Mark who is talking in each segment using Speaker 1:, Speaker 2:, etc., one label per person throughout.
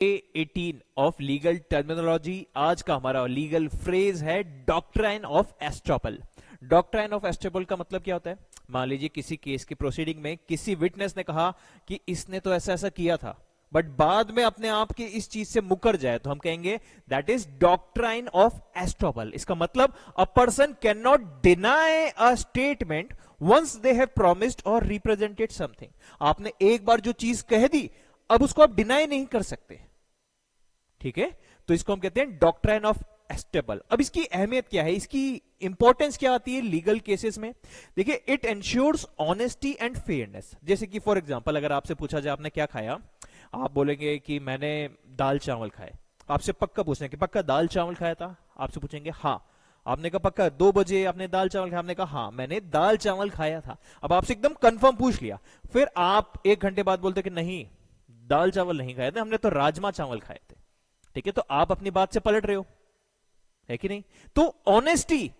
Speaker 1: 18 of legal terminology. आज का हमारा लीगल फ्रेज है doctrine of estoppel. Doctrine of estoppel का मतलब क्या होता है? मान लीजिए किसी केस की प्रोसीडिंग में किसी विटनेस ने कहा कि इसने तो ऐसा ऐसा किया था, बट बाद में अपने आप की इस चीज से मुकर जाए तो हम कहेंगे that is doctrine of estoppel. इसका मतलब a person cannot deny a statement once they have promised और रिप्रेजेंटेड समथिंग। आपने एक बार जो चीज कह दी, अब उसको आप डिनाई नहीं कर सकते। ठीक है, तो इसको हम कहते हैं डॉक्ट्राइन ऑफ एस्टेबल। अब इसकी अहमियत क्या है, इसकी इंपॉर्टेंस क्या आती है लीगल केसेस में? देखिए, it ensures honesty and fairness. जैसे कि फॉर एग्जांपल अगर आपसे पूछा जाए आपने क्या खाया, आप बोलेंगे कि मैंने दाल चावल खाए। आपसे पक्का पूछना कि पक्का दाल चावल खाया था? आपसे पूछेंगे हाँ। आपने कहा पक्का 2 बजे आपने दाल चावल खाया? आपने कहा हाँ मैंने दाल चावल खाया था। अब आपसे एकदम कंफर्म पूछ लिया, फिर आप 1 घंटे बाद बोलते कि नहीं दाल चावल नहीं खाए थे, हमने तो राजमा चावल खाए थे। ठीक है, तो आप अपनी बात से पलट रहे हो, है कि नहीं? तो ऑनेस्टी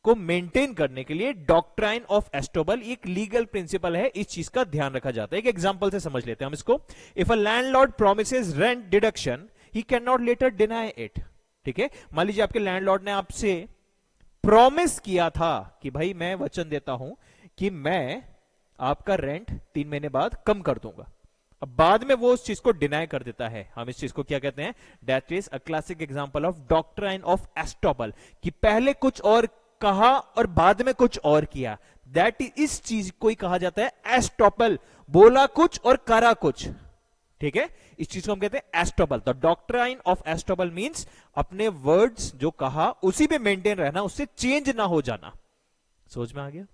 Speaker 1: को मेंटेन करने के लिए डॉक्ट्राइन ऑफ एस्टोबल एक लीगल प्रिंसिपल है, इस चीज का ध्यान रखा जाता है। एक एग्जांपल से समझ लेते हैं हम इसको। If a landlord promises rent deduction he can not later deny it. ठीक है, मान लीजिए आपके लैंडलॉर्ड ने आपसे प्रॉमिस किया था कि भाई मैं वचन देता हूं कि मैं आपका रेंट 3 महीने बाद कम कर दूंगा। अब बाद में वो उस चीज को डिनाई कर देता है, हम इस चीज को क्या कहते हैं? That is a classic example of doctrine of estoppel, कि पहले कुछ और कहा और बाद में कुछ और किया। दैट इज, इस चीज को ही कहा जाता है एस्टॉपल। बोला कुछ और करा कुछ। ठीक है, इस चीज को हम कहते हैं एस्टॉपल। तो डॉक्ट्राइन ऑफ एस्टॉपल मींस अपने वर्ड्स जो कहा उसी पे मेंटेन रहना, उससे चेंज ना हो जाना। समझ में आ गया?